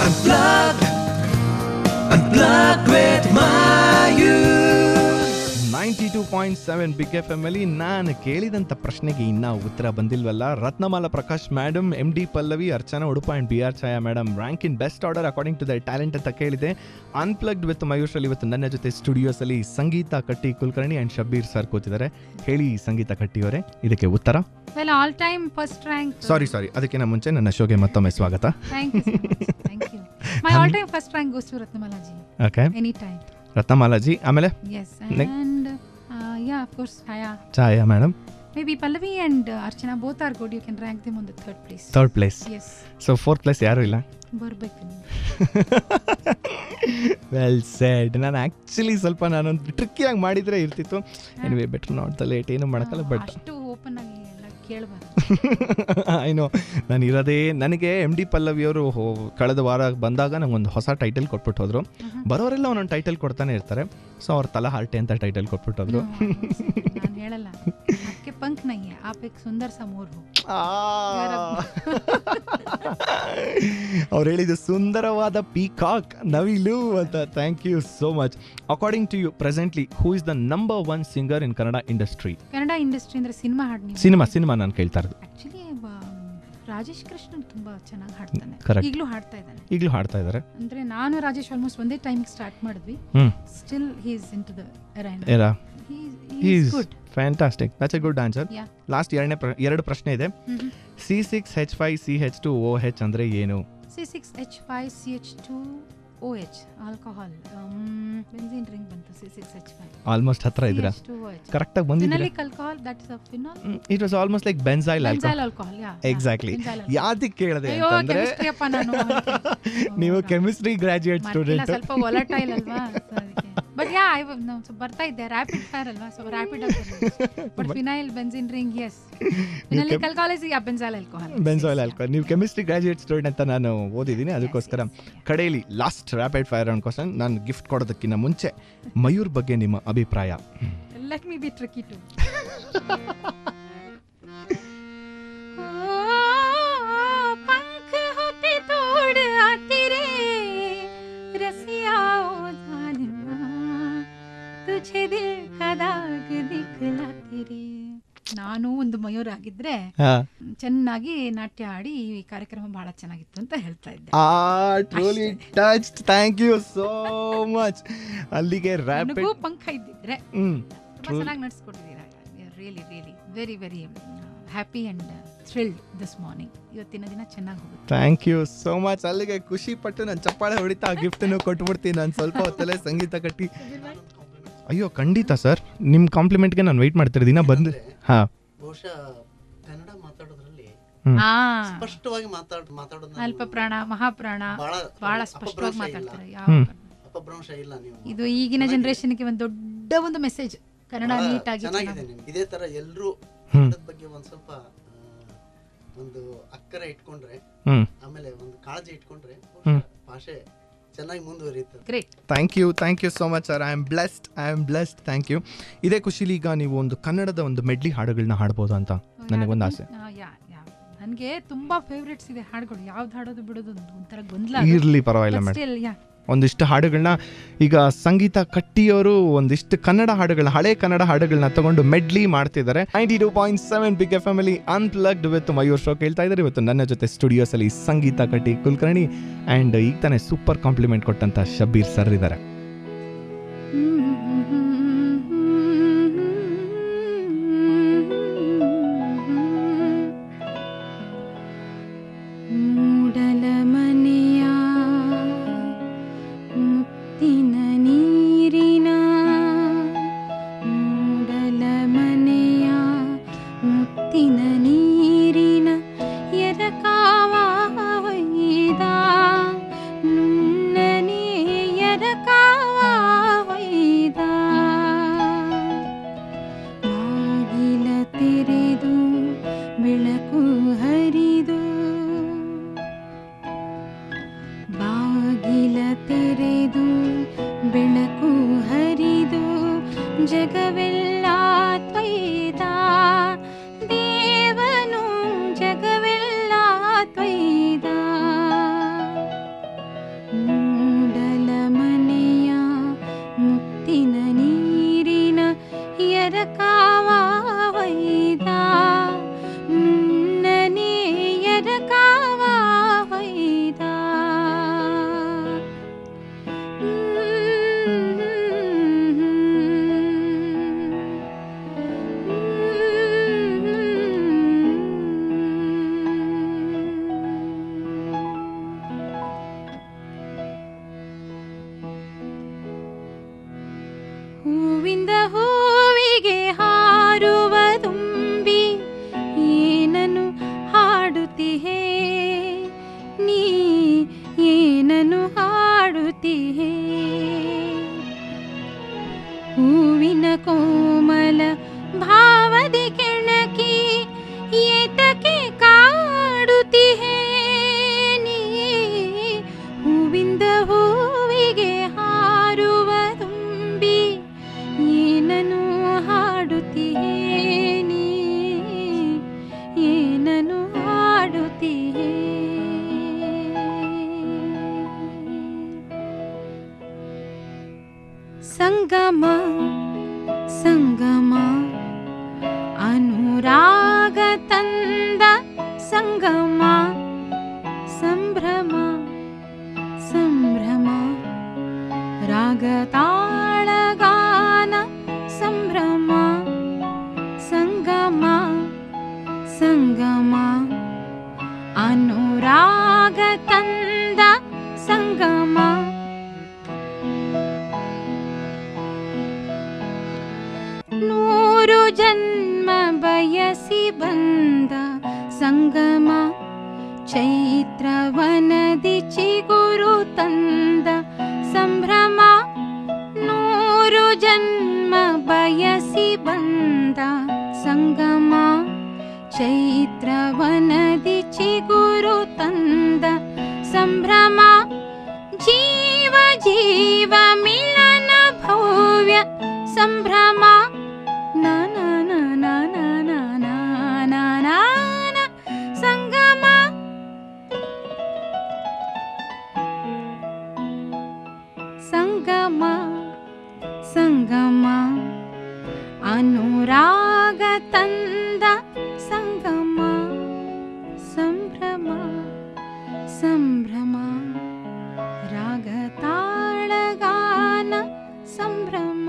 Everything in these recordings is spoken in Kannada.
Unplugged, unplugged with Mayur. 92.7 big F M ಅಲ್ಲಿ ನಾನು ಕೇಳಿದಂಥ ಪ್ರಶ್ನೆಗೆ ಇನ್ನೂ ಉತ್ತರ ಬಂದಿಲ್ವಲ್ಲ. Ratnamala Prakash madam, MD Pallavi, Archana Udupa and BR Chhaya madam rank in best order according to the talent ಅಂತ ಕೇಳಿದೆ. ಅನ್ಪ್ಲಗ್ಡ್ ವಿತ್ ಮಯೂಷಲ್ಲಿ ಇವತ್ತು ನನ್ನ ಜೊತೆ ಸ್ಟುಡಿಯೋಸಲ್ಲಿ ಸಂಗೀತ ಕಟ್ಟಿ ಕುಲಕರ್ಣಿ ಆ್ಯಂಡ್ ಶಬ್ಬೀರ್ ಸರ್ ಕೂತಿದ್ದಾರೆ. ಹೇಳಿ ಸಂಗೀತ ಕಟ್ಟಿಯವರೇ, ಇದಕ್ಕೆ ಉತ್ತರ? Well, all time first rank. ಸಾರಿ ಅದಕ್ಕಿಂತ ಮುಂಚೆ ನನ್ನ ಶೋಗೆ ಮತ್ತೊಮ್ಮೆ ಸ್ವಾಗತ. Thank you so much. Thank you. My all time first rank goes to Ratnamala ji. Okay, Anytime. Ratnamalaji. ಆಮೇಲೆ Yes. And yeah, of course, Chhaya madam. maybe Pallavi and Archana both are good. You can rank them on the third place. Third place. Yes. So fourth place ಯಾರೂ ಇಲ್ಲ? ಬರ್ಬೇಕು. Well shed. ನಾನು ಆ್ಯಕ್ಚುಲಿ ಸ್ವಲ್ಪ ನಾನೊಂದು ಟ್ರಿಕ್ಕಿಯಾಗಿ ಮಾಡಿದರೆ ಇರ್ತಿತ್ತು. Anyway better not the late, ಏನು ಮಾಡೋಕ್ಕಲ್ಲ. ಬಟ್ ಅಷ್ಟು ಓಪನ್ ಆಗಿ ಎಲ್ಲ ಕೇಳಬಾರ್ದು. ಏನೋ ನಾನು ಇರೋದೇ, ನನಗೆ MD ಪಲ್ಲವಿಯವರು ಕಳೆದ ವಾರ ಬಂದಾಗ ನಂಗೊಂದು ಹೊಸ ಟೈಟಲ್ ಕೊಟ್ಬಿಟ್ಟು ಹೋದರು. ಬರೋರೆಲ್ಲ ಒಂದೊಂದು ಟೈಟಲ್ ಕೊಡ್ತಾನೆ ಇರ್ತಾರೆ. ಸೊ ಅವ್ರ ತಲಾ ಹಾರ್ಟೆ ಅಂತ ಟೈಟಲ್ ಕೊಟ್ಬಿಟ್ಟೋದ್ರು. ನಾನು ಹೇಳಲ್ಲ, ಅದಕ್ಕೆ ಪಂಕ್ ನಯ್ಯ ಆಪ್ ಏಕ್ ಸುಂದರ್ ಸಾ ಮೋರ್ ಹೋ. ಅವ್ರು ಹೇಳಿದ್ದು ಸುಂದರವಾದ ಪೀಕಾಕ್, ನವಿಲು ಅಂತ. Thank you so much. According to you presently who is the number 1 singer in Kannada industry? Kannada industry ಅಂದ್ರೆ ಸಿನಿಮಾ ಹಾಡು. ಸಿನಿಮಾ ನಾನು ಕೇಳ್ತಾ ಇರೋದು. ಆಕ್ಚುಲಿ ರಾಜೇಶ್ ಕೃಷ್ಣನ್ ತುಂಬಾ ಚೆನ್ನಾಗಿ ಹಾಡ್ತಾನೆ. Correct. ಈಗಲೂ ಹಾಡ್ತಾ ಇದ್ದಾರೆ. ಅಂದ್ರೆ ನಾನು ರಾಜೇಶ್ ಆಲ್ಮೋಸ್ಟ್ ಒಂದೇ ಟೈಮ್ ಸ್ಟಾರ್ಟ್ ಮಾಡಿದ್ವಿ. Still he is into the era. He is good. Fantastic. That's a good answer. Yeah. Last ಎರಡು ಪ್ರಶ್ನೆ ಇದೆ. C6H5CH2OH ಅಂದ್ರೆ ಏನು? C6H5CH2OH alcohol. ಬೆಂಜಿನ್ ರಿಂಗ್ ಬಂತು. C6H5 ಆಲ್ಮೋಸ್ಟ್ ಹತ್ರ ಇದ್ದೀರಾ, ಕರೆಕ್ಟ್ ಆಗಿ ಬಂದಿದ್ದೀರಾ. Phenolic alcohol, that is a phenol. It was almost like benzyl alcohol. Yeah. Exactly. ಯಾದಕ್ಕೆ ಕೇಳಿದೆ ಅಯ್ಯೋ, ಅಂತಂದ್ರೆ chemistry ಅಪ್ಪ ನಾನು. ನೀವು ಕೆಮಿಸ್ಟ್ರಿ ಗ್ರಾಜುಯೇಟ್ ಸ್ಟೂಡೆಂಟ್. ಸ್ವಲ್ಪ volatile ಅಲ್ವಾ, ಬಟ್ ಯಾ ಬರ್ತಾ ಇದ್ದೆ. ರ್ಯಾಪಿಡ್ ಫೈರ್ ಅಲ್ವಾ, ಸೊ ರ್ಯಾಪಿಡ್ ಆಗಿ. But phenyl, benzene ring, yes. Phenolic alcohol is benzyl alcohol. ನೀವು ಕೆಮಿಸ್ಟ್ರಿ ಗ್ರಾಜುಯೇಟ್ ಸ್ಟೂಡೆಂಟ್ ಅಂತ ನಾನು ಓದಿದ್ದೀನಿ. ಅದಕ್ಕೋಸ್ಕರ ಕಡೆಯಲ್ಲಿ last rapid fire round question. ನಾನು ಗಿಫ್ಟ್ ಕೊಡೋದಕ್ಕಿಂತ ಮುಂಚೆ ಮಯೂರ್ ಬಗ್ಗೆ ನಿಮ್ಮ ಅಭಿಪ್ರಾಯ? Let me be tricky too. पंख होते तोड़ आते रे रसिया ओ जालिमा तुझे दिल का दाग दिखलाते रे. ನಾನು ಒಂದು ಮಯೂರ್ ಆಗಿದ್ರೆ ಚೆನ್ನಾಗಿ ನಾಟ್ಯ ಆಡಿ ಈ ಕಾರ್ಯಕ್ರಮ ಬಹಳ ಚೆನ್ನಾಗಿತ್ತು ಅಂತ ಹೇಳ್ತಾ ಇದ್ದೆ. Truly touched. Thank you so much. ಅಲ್ಲಿಗೆ ರ್ಯಾಪಿಡ್ ಪಂಖ ಇದ್ದಿದ್ರೆ ಚೆನ್ನಾಗಿ ನಡೆಸ್ಕೊಟ್ಟಿದ್ದೀರಾ. Really really very very happy and thrilled this morning. ಇವತ್ತಿನ ದಿನ ಚೆನ್ನಾಗಿ ಹೋಗುತ್ತೆ. Thank you so much. ಅಲ್ಲಿಗೆ ಖುಷಿ ಪಟ್ಟು ನಾನು ಚಪ್ಪಾಳೆ ಹೊಡಿತಾ ಗಿಫ್ಟನ್ನು ಕೊಟ್ಬಿಡ್ತೀನಿ. ನಾನು ಸ್ವಲ್ಪ ಹೊತ್ತಲ್ಲೇ ಸಂಗೀತ ಕಟ್ಟಿ. ಅಯ್ಯೋ ಖಂಡಿತ ಸರ್, ನಿಮ್ಮ ಕಾಂಪ್ಲಿಮೆಂಟ್ಗೆ ನಾನು ವೆಯ್ಟ್ ಮಾಡ್ತಿರೋ ದಿನ ಬಂದು. ಹಾಂ, ಬಹುಶಃ ಕನ್ನಡ ಮಾತಾಡೋದ್ರಲ್ಲಿ ಸ್ಪಷ್ಟವಾಗಿ ಮಾತಾಡೋದು ಅಲ್ಪ ಪ್ರಾಣ ಮಹಾಪ್ರಾಣ ಬಹಳ ಸ್ಪಷ್ಟವಾಗಿ ಮಾತಾಡ್ತಾರೆ. ಅಪಭ್ರಂಶ ಇಲ್ಲ. ನೀವು ಇದು ಈಗಿನ ಜನರೇಷನ್ಗೆ ಒಂದು ದೊಡ್ಡ ಒಂದು ಮೆಸೇಜ್. ಕನ್ನಡ ನೀಟಾಗಿ ಚೆನ್ನಾಗಿದೆ. ಇದೇ ತರ ಎಲ್ಲರೂ ಕನ್ನಡದ ಬಗ್ಗೆ ಒಂದ್ ಸ್ವಲ್ಪ ಒಂದು ಅಕ್ಕರೆ ಇಟ್ಕೊಂಡ್ರೆ, ಆಮೇಲೆ ಒಂದು ಕಾಳಜಿ ಇಟ್ಕೊಂಡ್ರೆ ಭಾಷೆ ಚೆನ್ನಾಗಿ ಮುಂದುವರಿಯುತ್ತೆ. Great. Thank you so much sir. I am blessed. Thank you. ಇದೇ ಖುಷಿಲಿ ಈಗ ನೀವು ಒಂದು ಕನ್ನಡದ ಒಂದು ಮೆಡ್ಲಿ ಹಾಡುಗಳನ್ನ ಹಾಡ್ಬೋದು ಅಂತ ನನಗೊಂದು ಆಸೆ. ನನಗೆ ತುಂಬಾ ಫೇವ್ರೇಟ್ಸ್ ಇದೆ ಹಾಡುಗಳು. ಯಾವ್ದು ಹಾಡೋದು ಬಿಡೋದು ಒಂಥರ ಗೊಂದಲ. ಇರ್ಲಿ, ಪರವಾಗಿಲ್ಲ ಮೇಡಮ್. ಒಂದಿಷ್ಟು ಹಾಡುಗಳನ್ನ ಈಗ ಸಂಗೀತ ಕಟ್ಟಿಯವರು ಒಂದಿಷ್ಟು ಕನ್ನಡ ಹಾಡುಗಳನ್ನ, ಹಳೆ ಕನ್ನಡ ಹಾಡುಗಳನ್ನ ತಗೊಂಡು ಮೆಡ್ಲಿ ಮಾಡ್ತಿದ್ದಾರೆ. 92.7 ಬಿಗ್ ಎಫ್ ಎಮ್ ಅಲ್ಲಿ ಅನ್ಪ್ಲಗ್ಡ್ ವಿತ್ ಮಯೂರ್ ಶೋ ಕೇಳ್ತಾ ಇದ್ದಾರೆ. ಇವತ್ತು ನನ್ನ ಜೊತೆ ಸ್ಟುಡಿಯೋಸಲ್ಲಿ ಸಂಗೀತ ಕಟ್ಟಿ ಕುಲಕರ್ಣಿ ಆ್ಯಂಡ್ ಈಗ ತಾನೇ ಸೂಪರ್ ಕಾಂಪ್ಲಿಮೆಂಟ್ ಕೊಟ್ಟಂತ ಶಬ್ಬೀರ್ ಸರ್ ಇದ್ದಾರೆ. ಜಗವೆಲ್ಲ ತ್ವಯಿತ ದೇವನು ಜಗವೆಲ್ಲ ತ್ವಯಿತ ಏನನು ಹಾಡುತ್ತೀಯೇ ಹೂವಿನ ಕೋಮಲ ಭಾವದಿ ಕೆಣಕಿ ಏತಕ್ಕೆ ಕಾಡುತ್ತೀಯೇ ನೀ ಹೂವಿಂದ ಹೂವಿಗೆ ಹಾರುವ ತುಂಬಿ ಏನನು ಹಾಡುತ್ತೀಯೇ ನೀ ಏನನು ಹಾಡುತ್ತೀಯೇ ಸಂಗಮ ಸಂಗಮ ಅನುರಾಗ ತಂದ ಸಂಗಮ ಸಂಭ್ರಮ ಸಂಭ್ರಮ ರಾಗ ತಾಳಗಾನ ಸಂಭ್ರಮ ಸಂಗಮ ಸಂಗಮ ಅನುರಾಗ ತಂದ ಸಂಗಮ ನೂರು ಜನ್ಮ ಬಯಸಿ ಬಂದ ಸಂಗಮ ಚೈತ್ರವನದಿ ಚಿಗುರು ತಂದ ಸಂಭ್ರಮ ನೂರು ಜನ್ಮ ಬಯಸಿ ಬಂದ ಸಂಗಮ ಚೈತ್ರವನದಿ ಚಿಗುರು ತಂದ ಸಂಭ್ರಮ ಜೀವ ಜೀವ ಮಿಲನ ಭವ್ಯ ಸಂಭ್ರಮ ಸಂಗಮ ಸಂಗಮ ಸಂಗಮ ಅನುರಾಗ ತಂದ ಸಂಗಮ ಸಂಭ್ರಮ ಸಂಭ್ರಮ ರಾಗ ತಾಳಗಾನ ಸಂಭ್ರಮ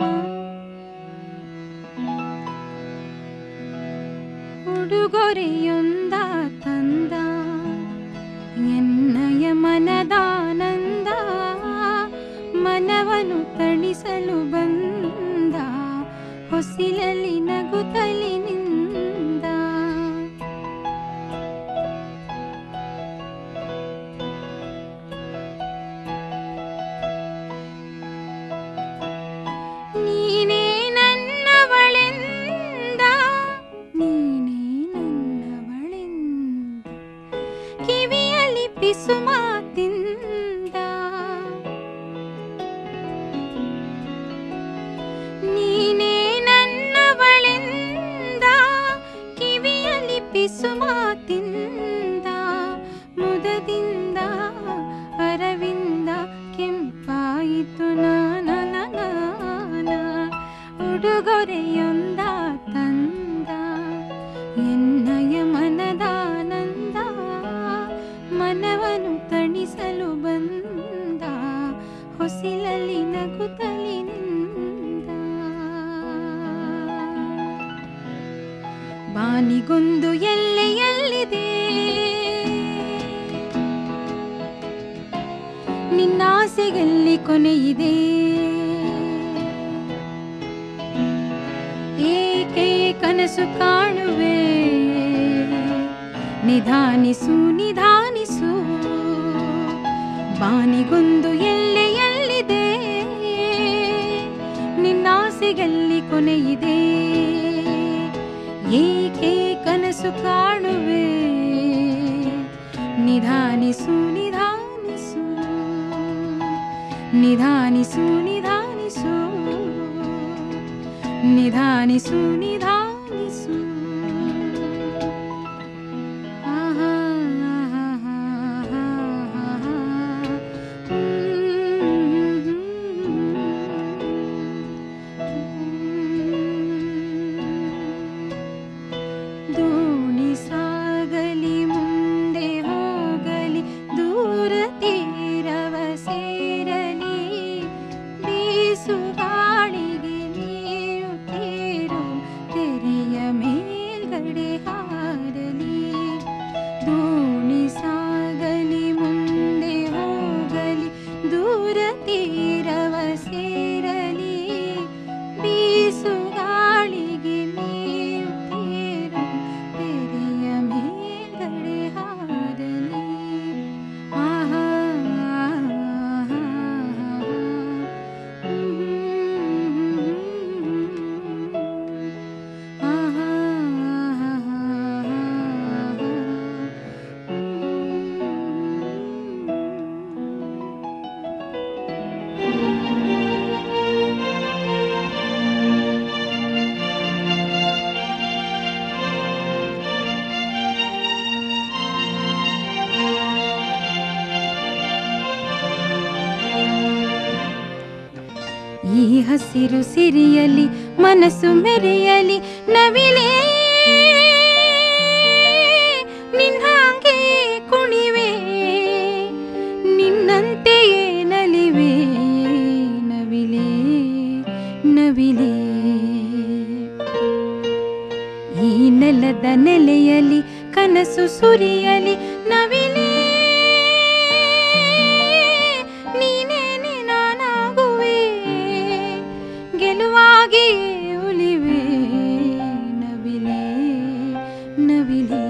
ಉಡುಗೊರೆಯೊಂದ ತಂದ ಎನ್ನಯ ಮನದಾನಂದ ಮನವನ್ನು ತಣಿಸಲು ಬಂದ ಹೊಸಿಲಲ್ಲಿ ನಗುತ್ತಲಿ ನಿಂದ ನೀನೇ ನನ್ನವಳೆಂದ ನೀನೇ ನನ್ನವಳೆಂದ ಕಿವಿಯಲ್ಲಿ ಪಿಸು ಮಾತಿಂದ ನೀನೇ ನನ್ನವಳೆಂದ ಕಿವಿಯಲ್ಲಿ ಪಿಸು ಮಾತಿಂದ ಮುದದಿಂದ ಅರವಿಂದ ಕೆಂಪಾಯಿತು ನಾನ ಉಡುಗೊರೆಯೊಂದ ತಂದ ಎನ್ನಯ ಮನದಾನಂದ ಮನವನ್ನು ತಣಿಸಲು ಬಂದ ಹೊಸಿಲಲ್ಲಿ ನಗುತ್ತಲಿ ನಿಂದ ಬಾನಿಗೊಂದು ಎಲ್ಲೆಯಲ್ಲಿದೆ ನಿನ್ನಾಸೆಯಲ್ಲಿ ಕೊನೆಯಿದೆ ಏಕೆ ಕನಸು ಕಾಣುವೆ ನಿಧಾನಿಸು ನಿಧಾನಿಸು ಬಾನಿಗೊಂದು ಎಲ್ಲೆಯಲ್ಲಿದೆ ನಿನ್ನಾಸೆಯಲ್ಲಿ ಕೊನೆಯಿದೆ ಏಕೆ ಕನಸು ಕಾಣುವೆ ನಿಧಾನಿಸು ನಿಧಾನಿಸು ನಿಧಾನಿಸು ನಿಧಾನಿಸು ನಿಧಾನಿಸು ನಿಧಾನಿಸು ದೋಣಿ ಸಾಗಲಿ ಮುಂದೆ ಹೋಗಲಿ ದೂರ ತೀರವ ಸೇರಲಿ ಬೀಸು ಗಾಳಿಗೆ ನೀರು ತೇರು ಹಸಿರು ಸಿರಿಯಲಿ ಮನಸ್ಸು ಮೆರೆಯಲಿ ನವಿಲೇ ನಿನ್ನಂಗೆ ಕುಣಿವೆ ನಿನ್ನಂತೆಯೇ ನಲಿವೆ ನವಿಲೇ ನವಿಲೇ ಈ ನೆಲದ ನೆಲೆಯಲಿ ಕನಸು ಸುರಿಯಲಿ ನವಿಲೇ ನೀನೇನೆ ನಾನಾಗುವೆ ಗೆಲುವಾಗಿ ಉಳಿವೆ ನವಿಲೇ ನವಿಲೇ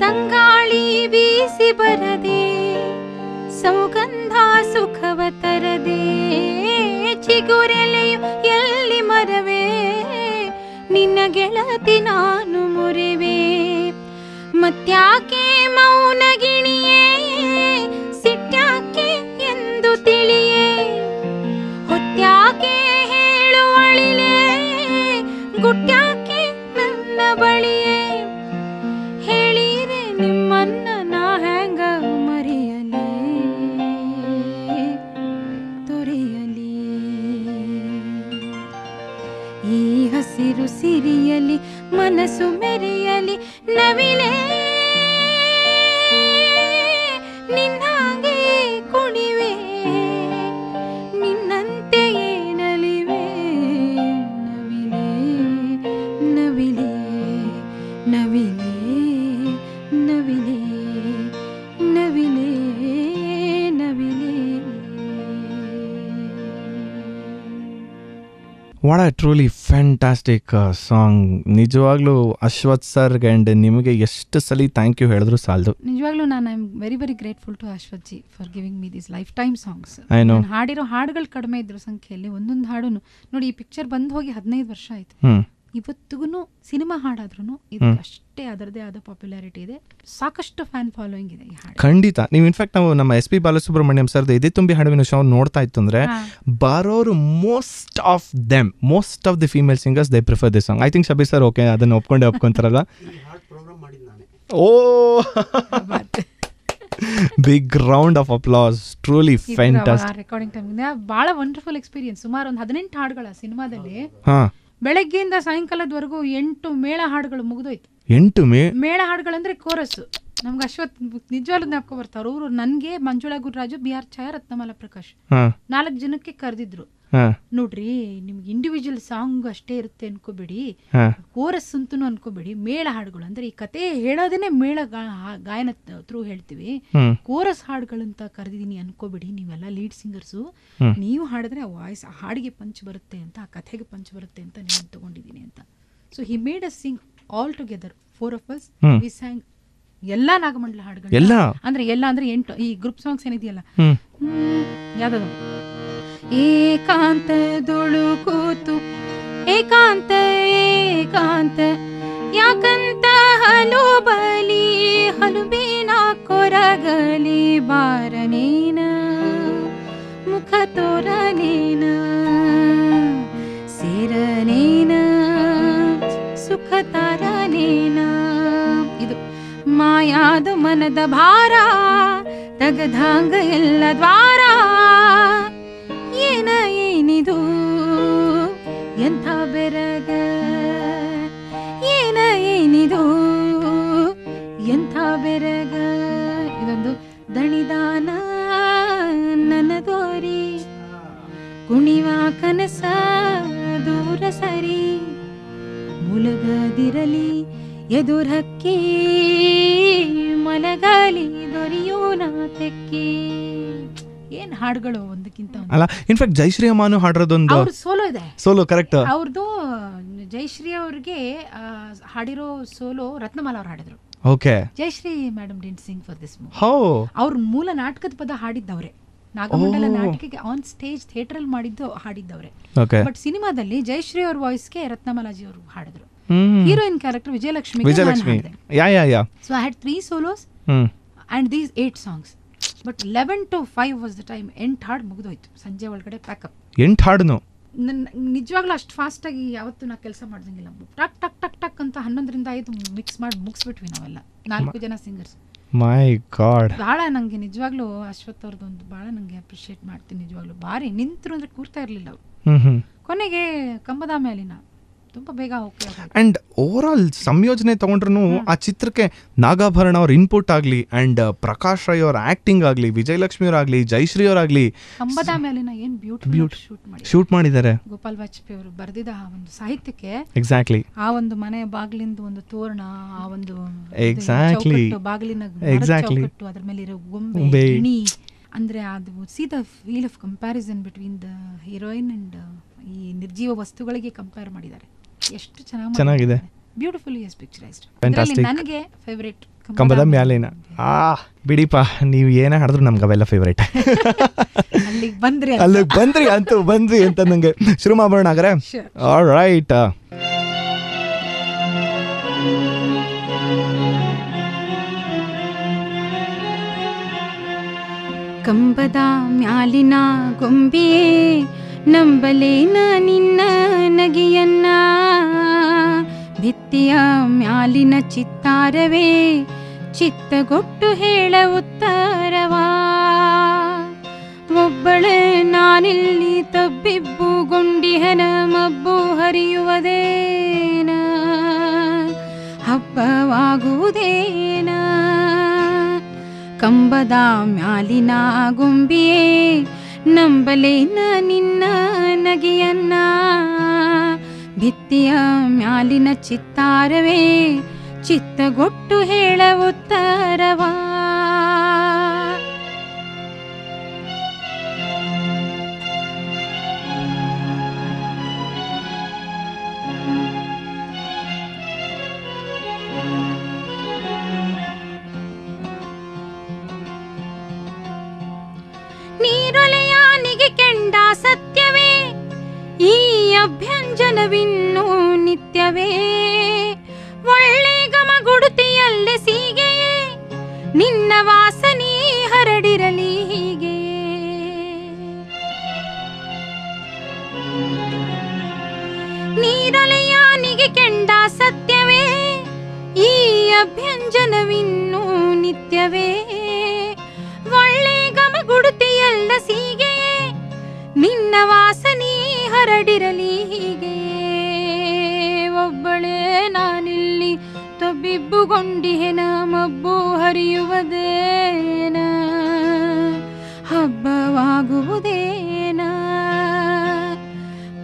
ತಂಗಾಳಿ ಬೀಸಿ ಬರದೆ ಸೌಗಂಧ ಸುಖವ ತರದೆ ಚಿಗುರೆಲೆಯು ಎಲ್ಲಿ ಮರವೇ ನಿನ್ನ ಗೆಳತಿ ನಾನು ಮುರಿವೆ ಮತ್ಯಾಕೆ ಮೌನ ಗಿಣಿಯೇ ಸಿಟ್ಯಾಕೆ ಎಂದು ತಿಳಿಯೇ ಹೊತ್ಯಾಕೆ ಹೇಳುವಳಿಲೆ ಗುಟ್ಯಾಕೆ ನನ್ನ ಬಳಿಯೇ ಹೇಳಿರೆ ನಿಮ್ಮನ್ನ ನಾ ಹೆಂಗ ಮರೆಯಲಿ ತೊರೆಯಲಿ ಈ ಹಸಿರು ಸಿರಿಯಲಿ ಮನಸ್ಸು ಮೆರೆಯಲಿ ನವಿಲೇ ನಿನ್ನಾಗೆ ಕುಣಿವೆ ನಿನ್ನಂತೆಯೇ ನಲಿವೆ ನವಿಲೇ ನವಿಲೇ ನವಿಲೇ ನವಿಲೇ ನವಿಲೇ ನವಿಲೇ what a truly fantastic song. ನಿಜವಾಗ್ಲೂ ಅಶ್ವಥ್ ಸರ್ಗೆ ಆ್ಯಂಡ್ ನಿಮಗೆ ಎಷ್ಟು ಸಲ ಥ್ಯಾಂಕ್ ಯು ಹೇಳಿದ್ರು ಸಾಲದು. ನಿಜವಾಗ್ಲೂ ನಾನು I am very very grateful to Ashwath ji for giving me this lifetime songs. ಹಾಡಿರೋ ಹಾಡುಗಳು ಕಡಿಮೆ ಇದ್ರು ಸಂಖ್ಯೆಯಲ್ಲಿ ಒಂದೊಂದು ಹಾಡು ನೋಡಿ ಈ ಪಿಕ್ಚರ್ ಬಂದು ಹೋಗಿ 15 ವರ್ಷ ಆಯ್ತು. ಇವತ್ತಿಗೂ ಸಿನಿಮಾ ಹಾಡಾದ್ರೂ ಇದಕ್ಕೆ ಅಷ್ಟೇ ಅದರದೇ ಆದ ಪಾಪ್ಯುಲಾರಿಟಿ ಇದೆ, ಸಾಕಷ್ಟು ಫ್ಯಾನ್ ಫಾಲೋಯಿಂಗ್ ಇದೆ ಈ ಹಾಡು. ಖಂಡಿತ. ನೀವು ಇನ್ಫ್ಯಾಕ್ಟ್ ನಾವು ನಮ್ಮ SP ಬಾಲಸುಬ್ರಹ್ಮಣ್ಯಂ ಸರ್ದು ಇದೇ ತುಂಬಿ ಹಾಡುವಿನ ಶೋ ನೋಡ್ತಾ ಇತ್ತು ಅಂದ್ರೆ ಬರೋರು most of the female singers they prefer this song. I think Shabbir sir okay ಅದನ್ನ ಒಪ್ಕೊಂತಾರಲ್ಲ. Oh big round of applause. Truly fantastic. Recording time ಬಹಳ ವಂಡರ್ಫುಲ್ ಎಕ್ಸ್ಪೀರಿಯನ್ಸ್. ಸುಮಾರು ಒಂದು 18 ಹಾಡುಗಳ ಸಿನಿಮಾದಲ್ಲಿ ಬೆಳಗ್ಗೆಯಿಂದ ಸಾಯಂಕಾಲದವರೆಗೂ 8 ಮೇಳ ಹಾಡುಗಳು ಮುಗಿದೋಯ್ತು. 8 ಮೇಳ ಹಾಡುಗಳಂದ್ರೆ ಕೋರಸ್. ನಮ್ಗೆ ಅಶ್ವಥ್ ನಿಜವಾಗ್ಲೂ ಜ್ಞಾಪಕ ಬರ್ತಾರ. ಅವರು ನನ್ಗೆ ಮಂಜುಳಾ ಗುರುರಾಜು, BR ಛಾಯಾ, ರತ್ನಮಾಲಾ ಪ್ರಕಾಶ್ 4 ಜನಕ್ಕೆ ಕರೆದಿದ್ರು. ನೋಡ್ರಿ ನಿಮ್ಗೆ ಇಂಡಿವಿಜುವಲ್ ಸಾಂಗ್ ಅಷ್ಟೇ ಇರುತ್ತೆ ಅನ್ಕೋಬೇಡಿ, ಕೋರಸ್ ಅಂತೂ ಅನ್ಕೋಬೇಡಿ, ಮೇಳ ಹಾಡುಗಳು ಅಂದ್ರೆ ಈ ಕತೆ ಹೇಳೋದೇನೆ ಮೇಳ ಗಾಯನ ಥ್ರೂ ಹೇಳ್ತೀವಿ, ಕೋರಸ್ ಹಾಡುಗಳಂತ ಕರೆದಿದ್ದೀನಿ ಅನ್ಕೋಬೇಡಿ, ನೀವೆಲ್ಲ ಲೀಡ್ ಸಿಂಗರ್ಸು, ನೀವು ಹಾಡಿದ್ರೆ ವಾಯ್ಸ್ ಹಾಡಿಗೆ ಪಂಚ್ ಬರುತ್ತೆ ಅಂತ, ಆ ಕಥೆಗೆ ಪಂಚ್ ಬರುತ್ತೆ ಅಂತ ನಾನು ತಗೊಂಡಿದ್ದೀನಿ ಅಂತ. So he made us sing all together 4 of us. We sang ಎಲ್ಲಾ ನಾಗಮಂಡಲ ಹಾಡುಗಳು. ಅಂದ್ರೆ ಎಲ್ಲ ಅಂದ್ರೆ 8 ಈ ಗ್ರೂಪ್ ಸಾಂಗ್ಸ್ ಏನಿದೆಯಲ್ಲ, ಯಾವ್ದು ಏಕಾಂತದೊಳು ಕೂತು ಏಕಾಂತ ಏಕಾಂತ ಯಾಕಂತ ಹಲುಬಲಿ ಹಲುಬಿನ ಕೊರಗಲಿ ಬಾರನೇನ ಮುಖ ತೋರನೇನ ಸೇರನೇನ ಸುಖ ತಾರನೇನ. ಇದು ಮಾಯಾದ ಮನದ ಭಾರ ತಗದಾಂಗ ಎಲ್ಲ ದ್ವಾರ. ಏನಿದು ಎಂಥ ಬೆರಗ, ಏನಿದು ಎಂಥ ಬೆರಗ. ಇದೊಂದು ದಣಿದಾನ ನನ್ನ ದೋರಿ ಕುಣಿವ ಕನಸ ದೂರ ಸರಿ ಮುಲಗದಿರಲಿ ಎದುರಕ್ಕಿ ಮಲಗಲಿ ದೊರೆಯೋಣ ತೆಕ್ಕಿ. ಏನ್ ಹಾಡುಗಳು ಒಂದಕ್ಕಿಂತ ಅಲ್ಲ. ಇನ್ಫ್ಯಾಕ್ಟ್ ಜಯಶ್ರೀ ಅಮ್ಮನು ಹಾಡಿರೋದೊಂದು ಸೋಲೋ ಇದೆ. Solo correct. ಅವ್ರದ್ದು ಜಯಶ್ರೀ ಅವ್ರಿಗೆ ಹಾಡಿರೋ ಸೋಲೋ ರತ್ನಮಾಲಾ ಅವ್ರು ಹಾಡಿದ್ರು. Okay. Jayashree madam didn't sing for this movie. How. ಅವ್ರ ಮೂಲ ನಾಟಕದ ಪದ ಹಾಡಿದ್ದವ್ರೆ. ನಾಗಮಂಡಲ ನಾಟಕಕ್ಕೆ ಆನ್ ಸ್ಟೇಜ್ ಥಿಯೇಟರ್ ಅಲ್ಲಿ ಮಾಡಿದ್ದು ಹಾಡಿದ್ದವ್ರೆ. ಬಟ್ ಸಿನಿಮಾದಲ್ಲಿ ಜಯಶ್ರೀ ಅವ್ರ ವಾಯ್ಸ್ಗೆ ರತ್ನಮಾಲಾಜಿ ಅವರು ಹಾಡಿದ್ರು. Heroine character Vijayalakshmi. So I had 3 solos and these 8 songs. But 11 to 5 was the time. 8 ಹಾಡು ಮುಗಿದೋಯ್ತು ಸಂಜೆ ಒಳಗಡೆ ಪ್ಯಾಕಪ್. 8 ಹಾಡುನು ನಿಜವಾಗ್ಲೂ ಅಷ್ಟು ಫಾಸ್ಟ್ ಆಗಿ ಯಾವತ್ತೂ ನಾ ಕೆಲಸ ಮಾಡ್ದಂಗಿಲ್ಲ. ಟಕ್ ಟಕ್ ಟಕ್ ಟಕ್ ಅಂತ 11ರಿಂದ 5 ಮಿಕ್ಸ್ ಮಾಡಿ ಮುಗಿಸ್ಬಿಟ್ವಿ ನಾವೆಲ್ಲ 4 ಜನ ಸಿಂಗರ್ಸ್. ಮೈ ಗಾಡ್, ಭಾಳ ನಂಗೆ ನಿಜವಾಗ್ಲೂ ಅಶ್ವಥ್ ಅವ್ರದ್ದೊಂದು ಭಾಳ ನಂಗೆ ಅಪ್ರಿಷಿಯೇಟ್ ಮಾಡ್ತೀನಿ. ನಿಜವಾಗ್ಲೂ ಭಾರಿ ನಿಂತರು ಅಂದ್ರೆ ಕೂರ್ತಾ ಇರಲಿಲ್ಲ ಅವರು. ಕೊನೆಗೆ ಕಂಬದ ಮೇಲಿನ ತುಂಬಾ ಬೇಗ ಹೋಗ್ತಾರೆ. ಅಂಡ್ ಓವರ್ ಆಲ್ ಸಂಯೋಜನೆ ತಗೊಂಡ್ರು ಆ ಚಿತ್ರಕ್ಕೆ ನಾಗಾಭರಣ ಅವ್ರ ಇನ್ಪುಟ್ ಆಗ್ಲಿ ಅಂಡ್ ಪ್ರಕಾಶ್ ರೈ ಅವ್ರ ಆಕ್ಟಿಂಗ್ ಆಗ್ಲಿ, ವಿಜಯಲಕ್ಷ್ಮಿ ಅವರಾಗ್ಲಿ, ಜಯಶ್ರೀ ಅವರಾಗ್ಲಿ, ಕಂಬದ ಮೇಲಿನ ಏನ್ ಬ್ಯೂಟಿಫುಲ್ ಶೂಟ್ ಮಾಡಿದ್ದಾರೆ. ಗೋಪಾಲ್ ವಾಜಪೇಯಿ ಅವರು ಬರೆದಿದ್ದ ಆ ಒಂದು ಸಾಹಿತ್ಯಕ್ಕೆ ಎಕ್ಸಾಕ್ಟ್ಲಿ ಆ ಒಂದು ಮನೆ ಬಾಗಿಲಿಂದ ಒಂದು ತೋರಣ, ಆ ಒಂದು ಎಕ್ಸಾಕ್ಟ್ಲಿ ಬಾಗಿಲಿನ ಎಕ್ಸಾಕ್ಟ್ಲಿ ಅದ್ರ ಮೇಲೆ ಇರೋ ಗೊಂಬೆ ಗಿಣಿ, ಅಂದ್ರೆ ಅದು C the feel of comparison between the heroine and ಈ ನಿರ್ಜೀವ ವಸ್ತುಗಳಿಗೆ ಕಂಪೇರ್ ಮಾಡಿದ್ದಾರೆ. ಎಷ್ಟು ಚೆನ್ನಾಗಿದೆ, ಬ್ಯೂಟಿಫುಲಿ ಇಸ್ ಪಿಕ್ಚರೈಸ್ಡ್. ನನಗೆ ಫೇವರೇಟ್ ಕಂಬದ ಮ್ಯಾಲಿನ. ಬಿಡಿಪಾ, ನೀವು ಏನೇ ಹಾಡಿದ್ರು ನಮ್ಗೆ ಅವೆಲ್ಲ ಫೇವರೇಟ್. ಅಲ್ಲಿಗೆ ಬಂದ್ರಿ ಅಂತೂ ಬಂದ್ರಿ ಅಂತ ನಂಗೆ ಶುರು ಮಾಡೋಣ ಹಾಗಾದ್ರೆ. ಆಲ್ರೈಟ್, ಕಂಬದ ಮ್ಯಾಲಿನ ಗೊಂಬೆಯೇ ನಂಬಲೇನ ನಿನ್ನ ನಗೆಯನ್ನ, ಭಿತ್ತಿಯ ಮ್ಯಾಲಿನ ಚಿತ್ತಾರವೇ ಚಿತ್ತಗೊಟ್ಟು ಹೇಳ ಉತ್ತರವಾ, ಒಬ್ಬಳೆ ನಾನಿಲ್ಲಿ ತಬ್ಬಿಬ್ಬುಗೊಂಡಿಹನ ಮಬ್ಬು ಹರಿಯುವುದೇನ, ಹಬ್ಬವಾಗುವುದೇನ, ಕಂಬದ ಮ್ಯಾಲಿನ ಗೊಂಬೆಯೇ ನಂಬಲೇನ ನಿನ್ನ ನಗೆಯನ್ನ, ಭಿತ್ತಿಯ ಮ್ಯಾಲಿನ ಚಿತ್ತಾರವೇ ಚಿತ್ತಗೊಟ್ಟು ಹೇಳ ಉತ್ತರವಾ. ನೀರೊಲೆಯಾನಿಗೆ ಕೆಂಡ ಸತ್ಯವೇ ಈ ಅಭ್ಯಂಜನವಿನ್ನೂ ನಿತ್ಯವೇ, ಒಳ್ಳೆ ಗಮಗುಡುತಿಯಲ್ಲೇ ಸೀಗೆಯೇ ನಿನ್ನ ವಾಸನೆ ಹರಡಿರಲಿ ಹೀಗೆ, ನೀರೊಲೆಯಾನಿಗೆ ಕೆಂಡ ಸತ್ಯವೇ ಈ ಅಭ್ಯಂಜನವಿನ್ನೂ ನಿತ್ಯವೇ, ಒಳ್ಳೆ ಗಮಗುಡುತಿಯಲ್ಲ ಸೀಗೆಯೇ ನಿನ್ನ ವಾಸನೆ ಹರಡಿರಲಿ ಹೀಗೆ, ಒಬ್ಬಳೇ ನಾನಿಲ್ಲಿ ತಬ್ಬಿಬ್ಬುಗೊಂಡಿಹೆನ ಮಬ್ಬು ಹರಿಯುವುದೇನ, ಹಬ್ಬವಾಗುವುದೇನ,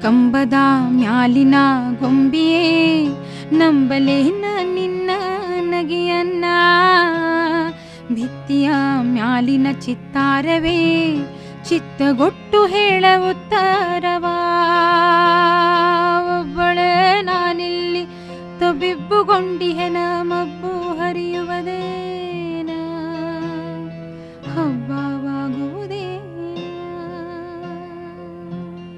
ಕಂಬದ ಮ್ಯಾಲಿನ ಗೊಂಬೆಯೇ ನಂಬಲೇನ ನಿನ್ನ ನಗೆಯನ್ನ, ಭಿತ್ತಿಯ ಮ್ಯಾಲಿನ ಚಿತ್ತಾರವೇ ಚಿತ್ತಗೊಟ್ಟು ಹೇಳ ಉತ್ತರವಾ.